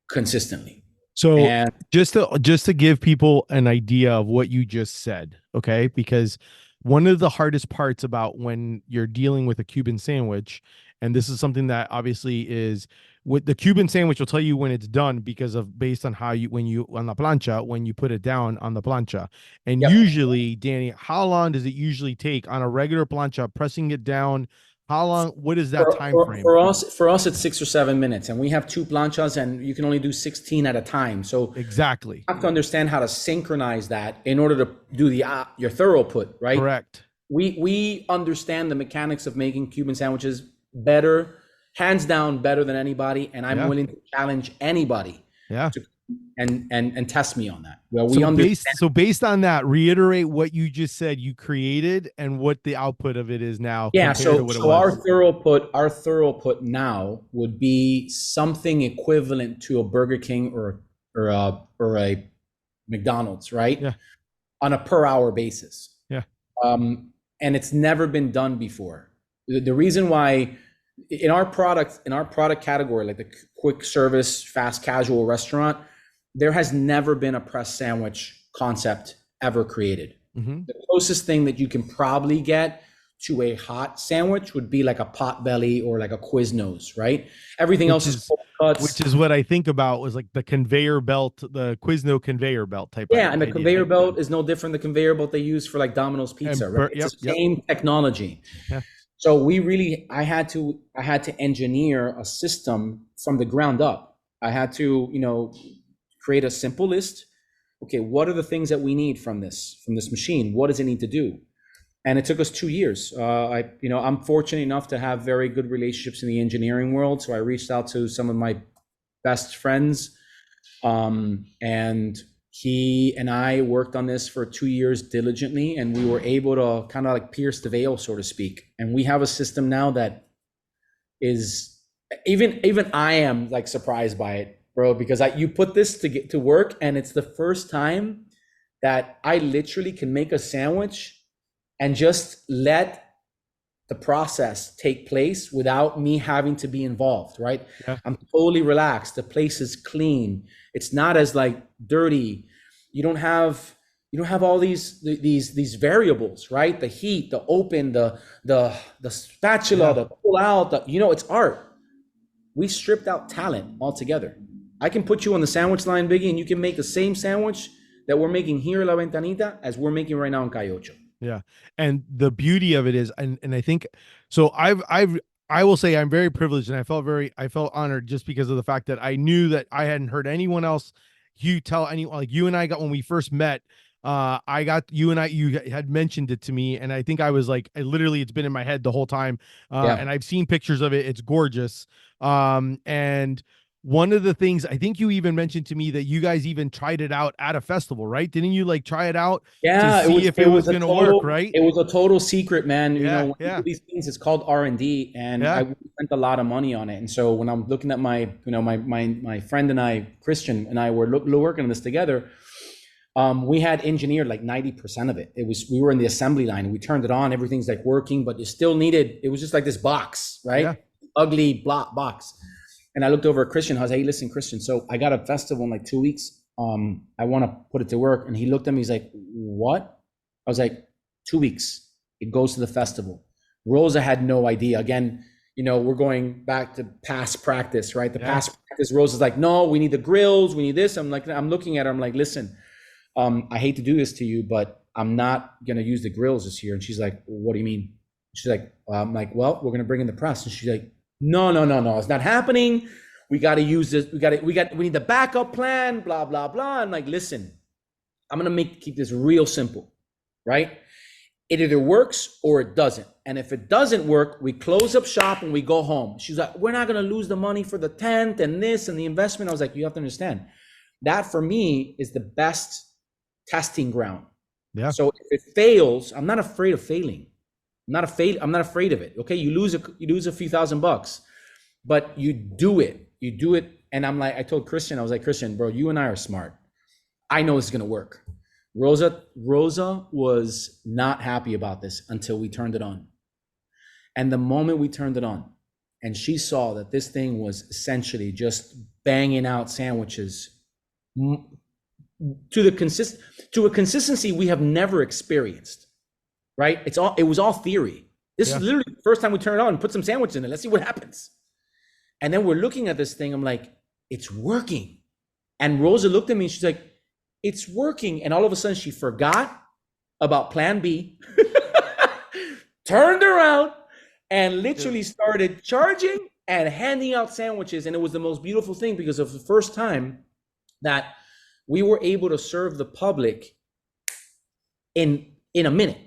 consistently. So And just to give people an idea of what you just said, okay? Because one of the hardest parts about when you're dealing with a Cuban sandwich, and this is something that obviously is with the Cuban sandwich will tell you when it's done, because of based on how you on the plancha, when you put it down on the plancha. And yep. usually, Danny, how long does it usually take on a regular plancha, pressing it down? How long? What is that time frame? For us, it's 6 or 7 minutes, and we have 2 planchas, and you can only do 16 at a time. So exactly, you have to understand how to synchronize that in order to do your throughput, right? Correct. We understand the mechanics of making Cuban sandwiches better, hands down, better than anybody, and I'm willing to challenge anybody. Yeah. And test me on that. Well, based on that, reiterate what you just said you created and what the output of it is now. Yeah, so our throughput now would be something equivalent to a Burger King or a McDonald's, right? Yeah. On a per hour basis. Yeah. And it's never been done before. The reason why in our product category, like the quick service, fast casual restaurant, there has never been a press sandwich concept ever created. Mm-hmm. The closest thing that you can probably get to a hot sandwich would be like a Potbelly or like a Quiznos, right? Everything else is cold cuts. Which is what I think about was like the conveyor belt, the Quizno conveyor belt type. Yeah, and the conveyor belt is no different than the conveyor belt they use for like Domino's Pizza, right? It's the same technology. Yeah. So I had to engineer a system from the ground up. I had to, create a simple list. Okay, what are the things that we need from this machine? What does it need to do? And it took us 2 years. I'm fortunate enough to have very good relationships in the engineering world. So I reached out to some of my best friends, and He and I worked on this for 2 years diligently, and we were able to kind of like pierce the veil, so to speak. And we have a system now that is even I am like surprised by it, bro, because you put this to get to work, and it's the first time that I literally can make a sandwich and just let the process take place without me having to be involved, right? Yeah. I'm totally relaxed. The place is clean. It's not as like dirty. You don't have all these variables, right? The heat, the open, the spatula, the pull out, it's art. We stripped out talent altogether. I can put you on the sandwich line, Biggie, and you can make the same sandwich that we're making here in La Ventanita as we're making right now in Cayocho. Yeah. And the beauty of it is, and I think, so I will say I'm very privileged, and I felt honored just because of the fact that I knew that I hadn't heard anyone else, you tell anyone, like you and I got, when we first met, I got you and you had mentioned it to me. And I think I was like, it's been in my head the whole time. And I've seen pictures of it. It's gorgeous. And one of the things I think you even mentioned to me that you guys even tried it out at a festival, right? Didn't you like try it out to see if it was going to work, right? It was a total secret, man. Yeah, When you do these things, it's called R&D, and Yeah. I spent a lot of money on it. And so when I'm looking at my friend and I, Christian and I, were working on this together, we had engineered like 90% of it. We were in the assembly line, and we turned it on. Everything's like working, but it was just like this box, right? Yeah. Ugly box. And I looked over at Christian. I was like, hey, listen, Christian, so I got a festival in like 2 weeks. I want to put it to work. And he looked at me. He's like, what? I was like, 2 weeks. It goes to the festival. Rosa had no idea. Again, we're going back to past practice, right? Past practice. Rosa's like, no, we need the grills. We need this. I'm looking at her. I'm like, listen, I hate to do this to you, but I'm not going to use the grills this year. And she's like, what do you mean? She's like, I'm like, well, we're going to bring in the press. And she's like, no, it's not happening. We got to use this. We need the backup plan, blah, blah, blah. I'm like, listen, I'm going to keep this real simple, right? It either works or it doesn't. And if it doesn't work, we close up shop and we go home. She's like, we're not going to lose the money for the tent and this and the investment. I was like, you have to understand that for me is the best testing ground. Yeah. So if it fails, I'm not afraid of failing. I'm not afraid of it. Okay. You lose a few $1,000, but you do it. And I told Christian, I was like, Christian, bro, you and I are smart. I know this is going to work. Rosa was not happy about this until we turned it on. And the moment we turned it on and she saw that this thing was essentially just banging out sandwiches to a consistency we have never experienced. Right? It was all theory. This is literally the first time we turn it on and put some sandwiches in it. Let's see what happens. And then we're looking at this thing. I'm like, it's working. And Rosa looked at me and she's like, it's working. And all of a sudden she forgot about plan B, turned around and literally started charging and handing out sandwiches. And it was the most beautiful thing because of the first time that we were able to serve the public in a minute.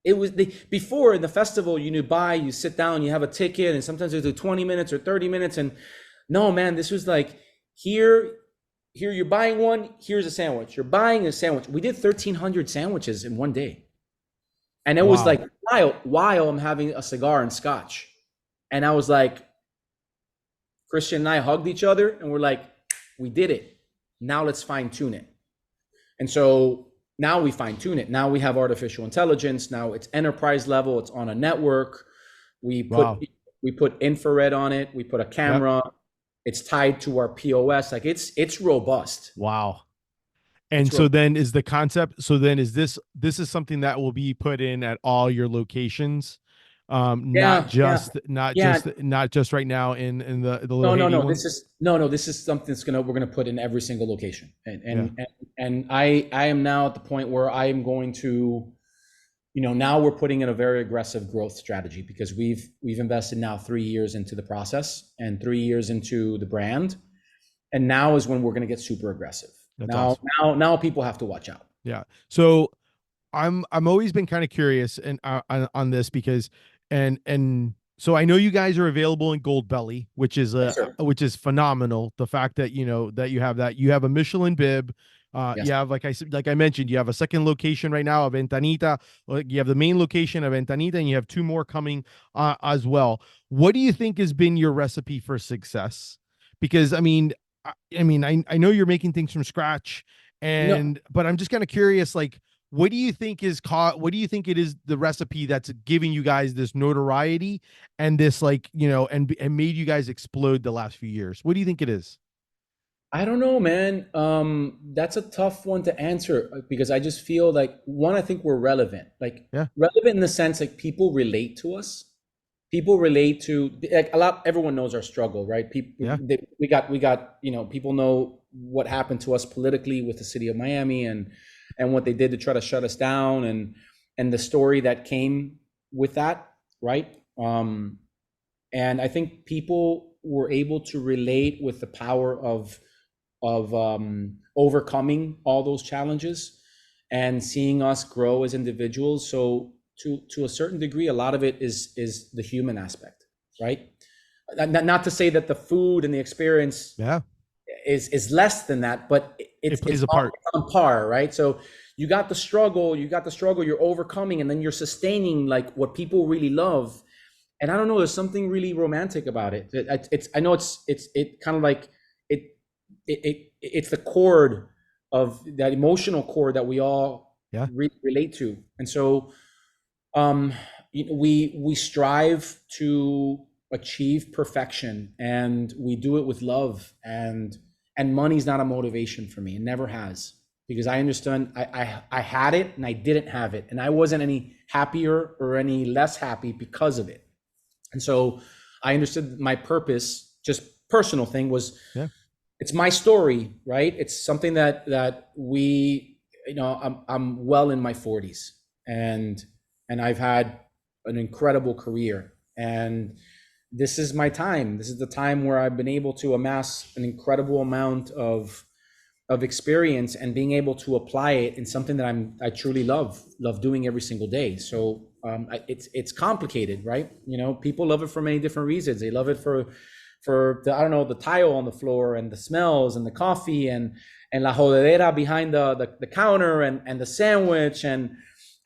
It was before in the festival, you sit down, you have a ticket, and sometimes they do 20 minutes or 30 minutes. And no, man, this was like, here you're buying one, here's a sandwich. You're buying a sandwich. We did 1,300 sandwiches in one day. And it was like while I'm having a cigar and scotch. And I was like, Christian and I hugged each other and we're like, we did it. Now let's fine tune it. And so now we fine tune it. Now we have artificial intelligence. Now it's enterprise level. It's on a network. We put infrared on it. We put a camera. Yep. It's tied to our POS. Like it's robust. Wow. And so then is the concept. So then is this is something that will be put in at all your locations? Not just right now in the little This is something that's we're gonna put in every single location. And I am now at the point where I am going to, now we're putting in a very aggressive growth strategy because we've invested now 3 years into the process and 3 years into the brand. And now is when we're gonna get super aggressive. That's awesome. Now people have to watch out. Yeah. So I'm always been kind of curious and on this because so I know you guys are available in Gold Belly, which is phenomenal. The fact that that you have a Michelin bib, Yes. You have, like I said, like I mentioned, you have a second location right now of Ventanita. You have the main location of Ventanita, and you have two more coming as well. What do you think has been your recipe for success? Because I know you're making things from scratch, No, but I'm just kind of curious, like, what do you think what do you think it is the recipe that's giving you guys this notoriety and this, like, and made you guys explode the last few years? What do you think it is? I don't know, man. That's a tough one to answer because I just feel like one, I think we're relevant. Like Yeah, relevant in the sense like people relate to us. People relate to like a lot. Everyone knows our struggle, right? People, yeah, we got, people know what happened to us politically with the city of Miami and what they did to try to shut us down and the story that came with that, right? And I think people were able to relate with the power of overcoming all those challenges and seeing us grow as individuals. So to a certain degree, a lot of it is the human aspect, right? Not to say that the food and the experience yeah. is less than that, but It it's plays a part. on par, right? So you got the struggle, you're overcoming, and then you're sustaining like what people really love. And I don't know, there's something really romantic about it. I know it kind of like it it's the chord of that emotional chord that we all Yeah, relate to. And so um we strive to achieve perfection and we do it with love and money's not a motivation for me. It never has, because I understand I had it and I didn't have it, and I wasn't any happier or any less happy because of it. And so I understood my purpose, just personal thing, was yeah, it's my story, right? It's something that we, I'm well in my 40s, and I've had an incredible career, and this is my time. This is the time where I've been able to amass an incredible amount of experience and being able to apply it in something that I truly love doing every single day. So it's complicated, right? People love it for many different reasons. They love it for the, I don't know, the tile on the floor and the smells and the coffee and la jodedera behind the counter and the sandwich and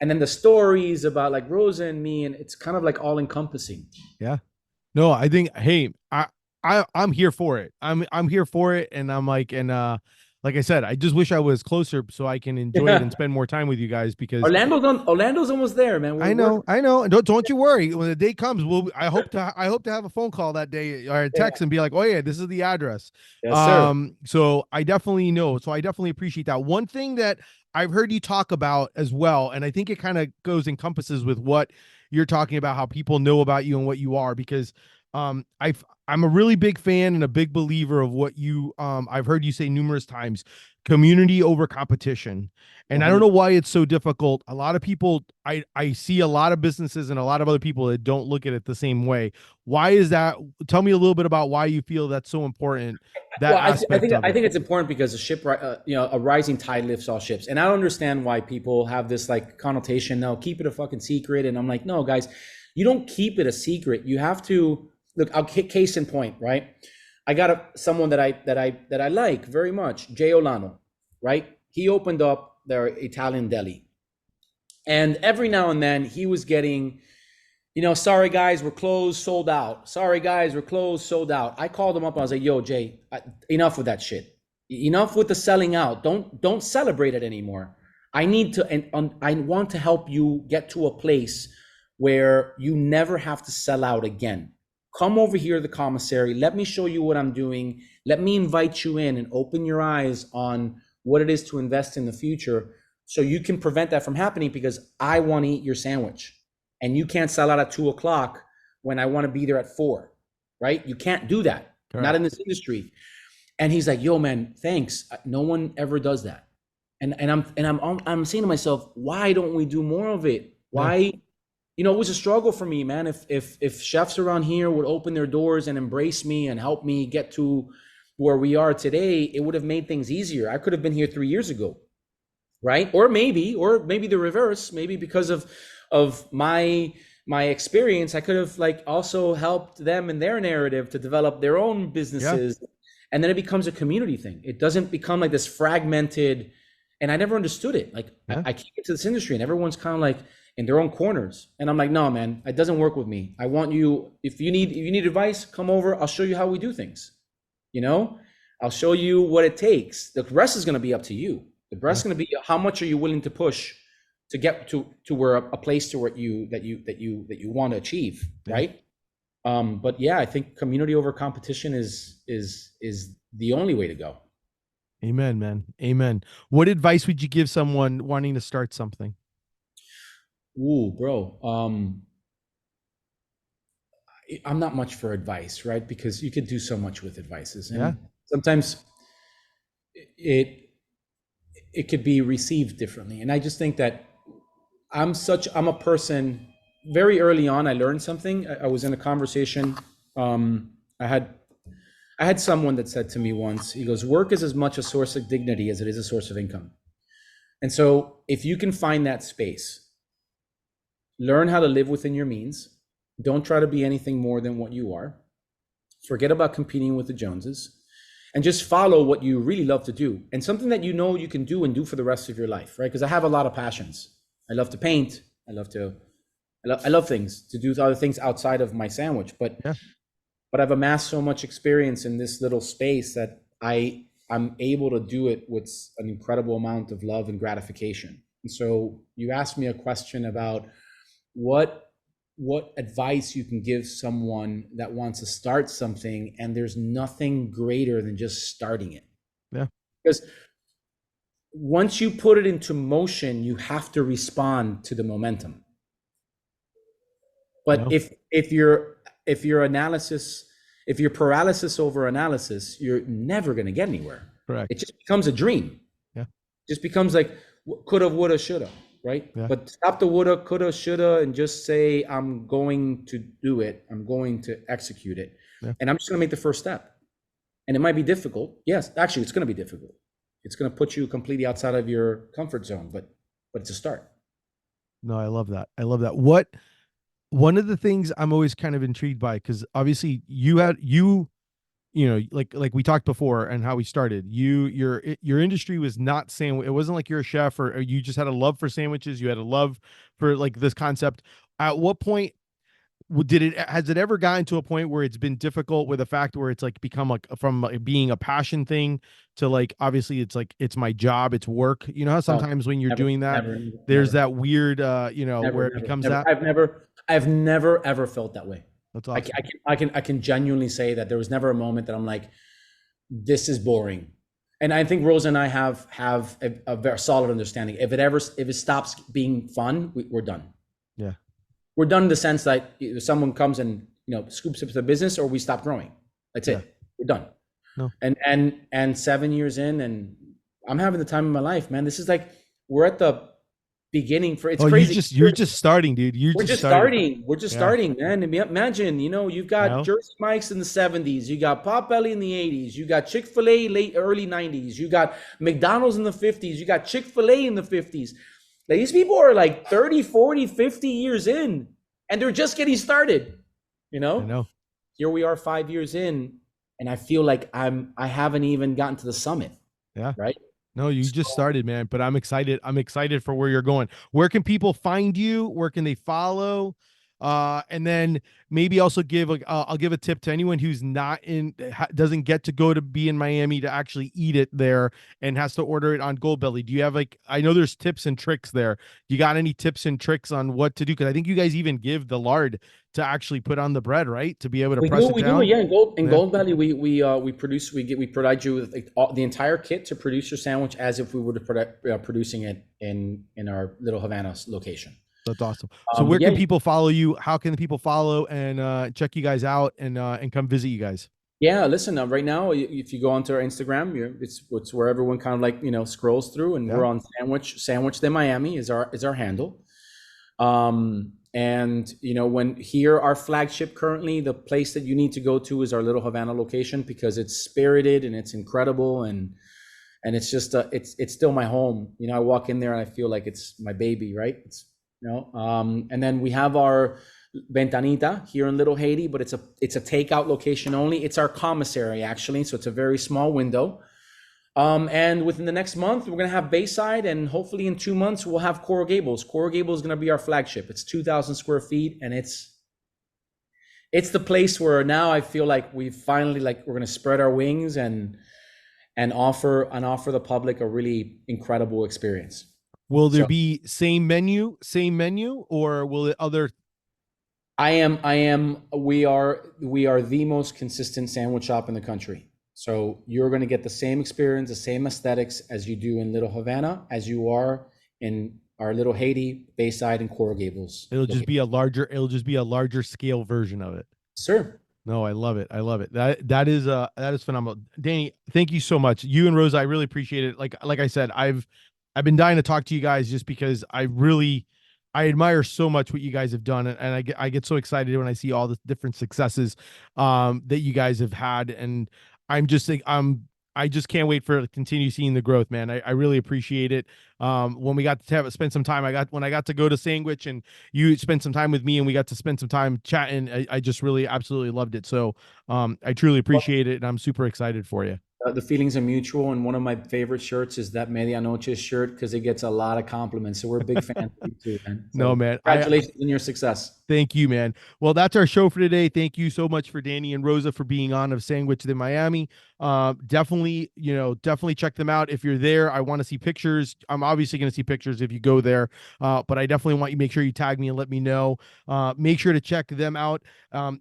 then the stories about like Rosa and me, and it's kind of like all encompassing. yeah. No, I think, hey, I'm here for it. I'm here for it, and I'm like, and like I said, I just wish I was closer so I can enjoy it and spend more time with you guys, because Orlando's almost there, man. I We're know, I know. And don't you worry. When the day comes, I hope to have a phone call that day or a yeah. text and be like, "Oh yeah, this is the address." Yes, sir. So I definitely know. So I definitely appreciate that. One thing that I've heard you talk about as well, and I think it kind of encompasses with what you're talking about, how people know about you and what you are, because I'm a really big fan and a big believer of what I've heard you say numerous times: community over competition. And I don't 100. know why it's so difficult. A lot of people, I see a lot of businesses and a lot of other people that don't look at it the same way. Why is that? Tell me a little bit about why you feel that's so important, that Well, I aspect think of I it. think it's important because a rising tide lifts all ships, and I don't understand why people have this like connotation. No, keep it a fucking secret, and I'm like, no, guys, you don't keep it a secret. You have to look. I'll case in point, right? I got someone that I like very much, Jay Olano, right? He opened up their Italian deli, and every now and then he was getting, sorry guys, we're closed, sold out. Sorry guys, we're closed, sold out. I called him up. I was like, yo, Jay, enough with that shit. Enough with the selling out. Don't celebrate it anymore. I need to, and I want to help you get to a place where you never have to sell out again. Come over here to the commissary. Let me show you what I'm doing. Let me invite you in and open your eyes on what it is to invest in the future so you can prevent that from happening, because I want to eat your sandwich and you can't sell out at 2 o'clock when I want to be there at 4, right? You can't do that. Not in Correct. this industry. And he's like, yo, man, thanks. No one ever does that. And I'm saying to myself, why don't we do more of it? Yeah. Why? It was a struggle for me, man. If chefs around here would open their doors and embrace me and help me get to where we are today, it would have made things easier. I could have been here 3 years ago, right? Or maybe the reverse. Maybe because of my experience, I could have like also helped them in their narrative to develop their own Yeah. businesses And then it becomes a community thing. It doesn't become like this fragmented, and I never understood it. Like Yeah. I came into this industry and everyone's kind of like in their own corners. And I'm like, no, man, it doesn't work with me. I want you, if you need advice, come over. I'll show you how we do things. I'll show you what it takes. The rest is going to be up to you. The rest is going to be how much are you willing to push to get to where a place to where you want to achieve, right? But yeah, I think community over competition is the only way to go. Amen, man. Amen. What advice would you give someone wanting to start something? Ooh, bro. I'm not much for advice, right? Because you could do so much with advices, and sometimes it could be received differently. And I just think that I'm a person. Very early on, I learned something. I was in a conversation. I had someone that said to me once, he goes, work is as much a source of dignity as it is a source of income. And so if you can find that space, learn how to live within your means. Don't try to be anything more than what you are. Forget about competing with the Joneses and just follow what you really love to do, and something that you know you can do and do for the rest of your life, right? Because I have a lot of passions. I love to paint. I love things, to do other things outside of my sandwich, but I've amassed so much experience in this little space that I'm able to do it with an incredible amount of love and gratification. And so you asked me a question about what advice you can give someone that wants to start something, and there's nothing greater than just starting it. Yeah. Because once you put it into motion, you have to respond to the momentum. But if you're paralysis over analysis, you're never going to get anywhere. Correct. It just becomes a dream. Yeah. It just becomes like coulda, woulda, shoulda, right? Yeah. But stop the woulda, coulda, shoulda, and just say, I'm going to do it. I'm going to execute it. Yeah. And I'm just going to make the first step. And it might be difficult. Yes, actually, it's going to be difficult. It's going to put you completely outside of your comfort zone, but it's a start. No, I love that. One of the things I'm always kind of intrigued by, because obviously like we talked before and how we started, your industry was not sandwich. It wasn't like you're a chef or you just had a love for sandwiches. You had a love for like this concept. At what point has it ever gotten to a point where it's been difficult with the fact where it's like become like from like being a passion thing to like, obviously it's like, it's my job, it's work, you know how sometimes when you're doing that, there's that weird, where it becomes that. I've never ever felt that way. That's awesome. I can genuinely say that there was never a moment that I'm like, this is boring. And I think Rosa and I have a very solid understanding. If it stops being fun, we're done. Yeah. We're done in the sense that if someone comes and scoops up the business, or we stop growing. That's it. We're done. No. And 7 years in, and I'm having the time of my life, man. This is like, we're at the beginning for it's crazy. You're just starting, dude. We're just starting, man. Imagine, you've got Jersey Mike's in the 70s, you got Potbelly in the 80s, you got Chick-fil-A early 90s, you got McDonald's in the 50s, you got Chick-fil-A in the 50s. Like, these people are like 30, 40, 50 years in, and they're just getting started. I know. Here we are 5 years in, and I feel like I haven't even gotten to the summit. Yeah. Right. No, you just started, man, but I'm excited. I'm excited for where you're going. Where can people find you? Where can they follow? And then maybe also I'll give a tip to anyone who's doesn't get to go to be in Miami to actually eat it there and has to order it on Goldbelly. Do you have I know there's tips and tricks there. You got any tips and tricks on what to do? Cause I think you guys even give the lard to actually put on the bread, right? To be able to press it down. Yeah. In Goldbelly, we provide you with the entire kit to produce your sandwich as if we were to producing it in our Little Havana location. That's awesome. So where can people follow you? How can the people follow and check you guys out and come visit you guys? Yeah, listen, right now, if you go onto our Instagram, it's where everyone kind of like, scrolls through, and we're on Sanguich de Miami is our handle. And our flagship currently, the place that you need to go to is our Little Havana location, because it's spirited and it's incredible. And it's just, it's still my home. I walk in there and I feel like it's my baby, right? And then we have our Ventanita here in Little Haiti, but it's a takeout location only. It's our commissary actually, so it's a very small window. And within the next month, we're gonna have Bayside, and hopefully in 2 months we'll have Coral Gables. Coral Gables is gonna be our flagship. It's 2,000 square feet, and it's the place where now I feel like we finally we're gonna spread our wings and offer the public a really incredible experience. Will there be same menu, or will it other? We are the most consistent sandwich shop in the country. So you're going to get the same experience, the same aesthetics as you do in Little Havana, as you are in our Little Haiti, Bayside, and Coral Gables. It'll just be a larger scale version of it. Sure. No, I love it. I love it. That is phenomenal. Danny, thank you so much. You and Rosa, I really appreciate it. Like I said, I've been dying to talk to you guys just because I admire so much what you guys have done, and I get so excited when I see all the different successes that you guys have had, and I just can't wait for continue seeing the growth, man. I really appreciate it. When we got to spend some time, when I got to go to Sanguich and you spent some time with me and we got to spend some time chatting, I just really absolutely loved it. So I truly appreciate it, and I'm super excited for you. The feelings are mutual, and one of my favorite shirts is that Medianoche shirt because it gets a lot of compliments. So we're big fans of you too, man. So no, man. Congratulations on your success. Thank you, man. Well, that's our show for today. Thank you so much for Danny and Rosa for being on of Sanguich de Miami. Definitely check them out if you're there. I want to see pictures. I'm obviously going to see pictures if you go there, but I definitely want you to make sure you tag me and let me know. Make sure to check them out.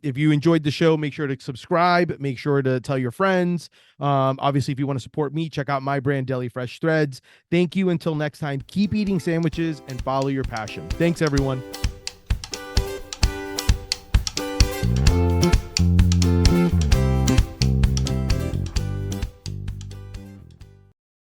If you enjoyed the show, make sure to subscribe. Make sure to tell your friends. Obviously, if you want to support me, check out my brand, Deli Fresh Threads. Thank you. Until next time, keep eating sandwiches and follow your passion. Thanks, everyone.